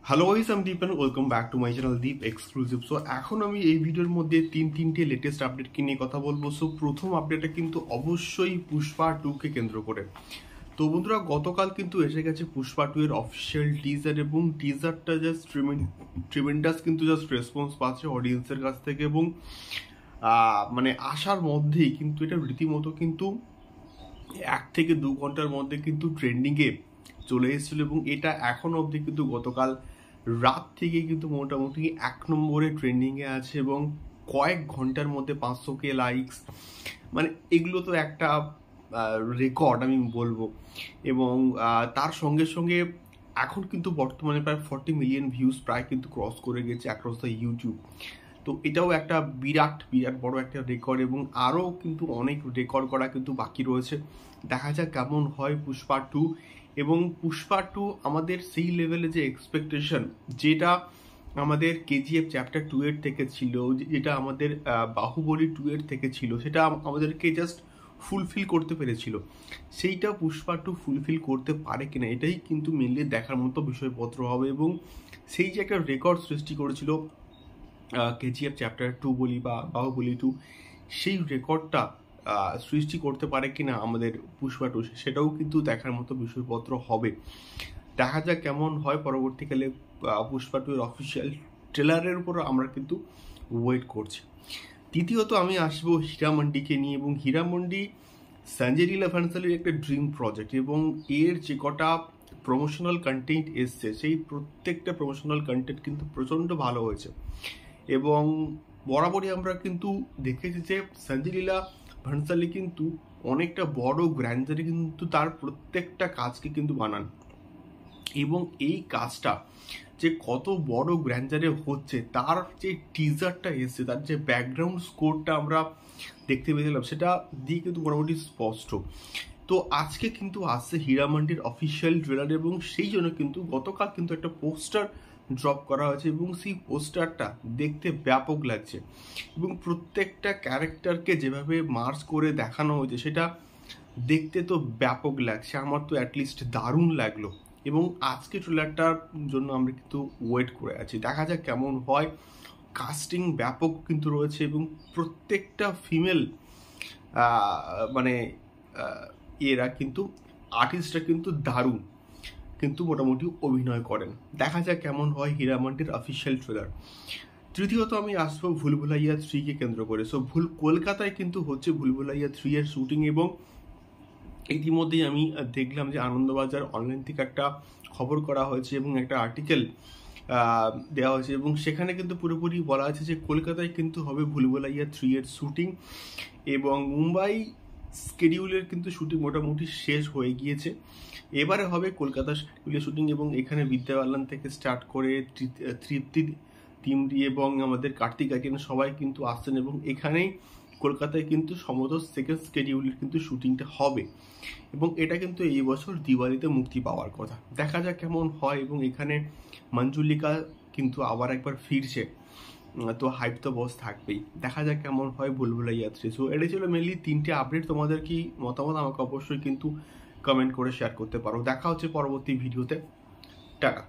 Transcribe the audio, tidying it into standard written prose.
Hello guys, আমি Deep and welcome back to my channel Deep exclusive. So এখন আমি এই ভিডিওর মধ্যে তিনটে লেটেস্ট আপডেটকে নিয়ে কথা বলবো। সো প্রথম আপডেটটা কিন্তু অবশ্যই পুষ্পা 2 কে কেন্দ্র করে। তো বন্ধুরা, গতকাল কিন্তু এসে গেছে পুষ্পা 2 এর অফিসিয়াল টিজার এবং টিজারটা জাস্ট ট্রিমেন্ডাস কিন্তু জাস্ট রেসপন্স পাচ্ছে অডিয়েন্সের কাছ থেকে এবং মানে আসার মধ্যেই কিন্তু এটা রীতিমতো কিন্তু 1 থেকে 2 ঘন্টার মধ্যে কিন্তু ট্রেন্ডিংয়ে চলে এসেছিল এবং এটা এখনো অবধি কিন্তু গতকাল রাত থেকে কিন্তু মোটামুটি 1 নম্বরে ট্রেন্ডিংয়ে আছে এবং কয়েক ঘন্টার মধ্যে 500K লাইকস, মানে এগুলো তো একটা রেকর্ড আমি বলবো। এবং তার সঙ্গে সঙ্গে এখন কিন্তু বর্তমানে প্রায় 40 মিলিয়ন ভিউজ প্রায় কিন্তু ক্রস করে গেছে অ্যাক্রস দ্য ইউটিউব। তো এটাও একটা বিরাট বড় একটা রেকর্ড এবং আরও কিন্তু অনেক রেকর্ড করা কিন্তু বাকি রয়েছে। দেখা যাক কেমন হয় পুষ্পা 2। এবং পুষ্পা 2 আমাদের সেই লেভেলে যে এক্সপেকটেশন, যেটা আমাদের কেজিএফ চ্যাপ্টার 2 এর থেকে ছিল, যেটা আমাদের বাহুবলী 2 এর থেকে ছিল, সেটা আমাদেরকে জাস্ট ফুলফিল করতে পেরেছিল, সেইটা পুষ্পা 2 ফুলফিল করতে পারে কিনা এটাই কিন্তু মেনলি দেখার মতো বিষয়পত্র হবে। এবং সেই যে একটা রেকর্ড সৃষ্টি করেছিল কেজিএফ চ্যাপ্টার 2 বলি বা বাহুবলী 2, সেই রেকর্ডটা সৃষ্টি করতে পারে কিনা আমাদের পুষ্পা 2, সেটাও কিন্তু দেখার মতো বিষয়পত্র হবে। দেখা যাক কেমন হয় পরবর্তীকালে। পুষ্পা 2 এর অফিসিয়াল ট্রেলারের উপর আমরা কিন্তু ওয়েট করছি। দ্বিতীয়ত আমি আসবো হীরামন্ডিকে নিয়ে। এবং হীরামন্ডি সঞ্জয় লীলা ভান্সালীর একটা ড্রিম প্রজেক্ট এবং এর যে কটা প্রমোশনাল কন্টেন্ট এসছে, সেই প্রত্যেকটা প্রমোশনাল কন্টেন্ট কিন্তু প্রচণ্ড ভালো হয়েছে। এবং বরাবরই আমরা কিন্তু দেখেছি যে সঞ্জয় লীলা ভান্সালী কিন্তু অনেকটা বড় গ্র্যান্ডারে কিন্তু তার প্রত্যেকটা কাজকে কিন্তু বানান। এবং এই কাজটা যে কত বড় গ্র্যান্ডারে হচ্ছে, তার যে টিজারটা এসছে, তার যে ব্যাকগ্রাউন্ড স্কোরটা আমরা দেখতে পেয়েছিলাম, সেটা দিয়ে কিন্তু মোটামুটি স্পষ্ট। তো আজকে কিন্তু আসছে হীরামন্ডির অফিসিয়াল ট্রেলার এবং সেই জন্য কিন্তু গতকাল কিন্তু একটা পোস্টার ড্রপ করা হয়েছে এবং সেই পোস্টারটা দেখতে ব্যাপক লাগছে এবং প্রত্যেকটা ক্যারেক্টারকে যেভাবে মার্চ করে দেখানো হয়েছে সেটা দেখতে তো ব্যাপক লাগছে। আমার তো অ্যাটলিস্ট দারুণ লাগলো এবং আজকে ট্রেলারটার জন্য আমরা কিন্তু ওয়েট করে আছি। দেখা যাক কেমন হয়। কাস্টিং ব্যাপক কিন্তু রয়েছে এবং প্রত্যেকটা ফিমেল মানে এরা কিন্তু আর্টিস্টরা কিন্তু দারুণ কিন্তু মোটামুটি অভিনয় করেন। দেখা যাক কেমন হয় হীরামন্ডির অফিসিয়াল ট্রেলার। তৃতীয়ত আমি আসবো ভুলভুলাইয়া 3 কে কেন্দ্র করে। সো কলকাতায় কিন্তু হচ্ছে ভুলভুলাইয়া 3 এর শুটিং এবং ইতিমধ্যেই আমি দেখলাম যে আনন্দবাজার অনলাইন থেকে একটা খবর করা হয়েছে এবং একটা আর্টিকেল দেওয়া হয়েছে এবং সেখানে কিন্তু পুরোপুরি বলা আছে যে কলকাতায় কিন্তু হবে ভুলভুলাইয়া 3 এর শুটিং এবং মুম্বাই স্কেডিউলের কিন্তু শুটিং মোটামুটি শেষ হয়ে গিয়েছে। এবারে হবে কলকাতা স্কেডিউলের শুটিং এবং এখানে বিদ্যা বালান থেকে স্টার্ট করে তৃপ্তি তিমরি এবং আমাদের কার্তিক আর্যন সবাই কিন্তু আসছেন এবং এখানেই কলকাতায় কিন্তু সমস্ত সেকেন্ড স্কেডিউলের কিন্তু শুটিংটা হবে এবং এটা কিন্তু এই বছর দিওয়ালিতে মুক্তি পাওয়ার কথা। দেখা যাক কেমন হয়। এবং এখানে মঞ্জুলিকা কিন্তু আবার একবার ফিরছে, তো হাইপ তো বস থাকবেই। দেখা যাক কেমন হয় ভুলভুলাইয়া 3। সো এটা ছিল মেনলি 3টে আপডেট। তোমাদের কি মতামত আমাকে অবশ্যই কিন্তু কমেন্ট করে শেয়ার করতে পারো। দেখা হচ্ছে পরবর্তী ভিডিওতে। টাটা।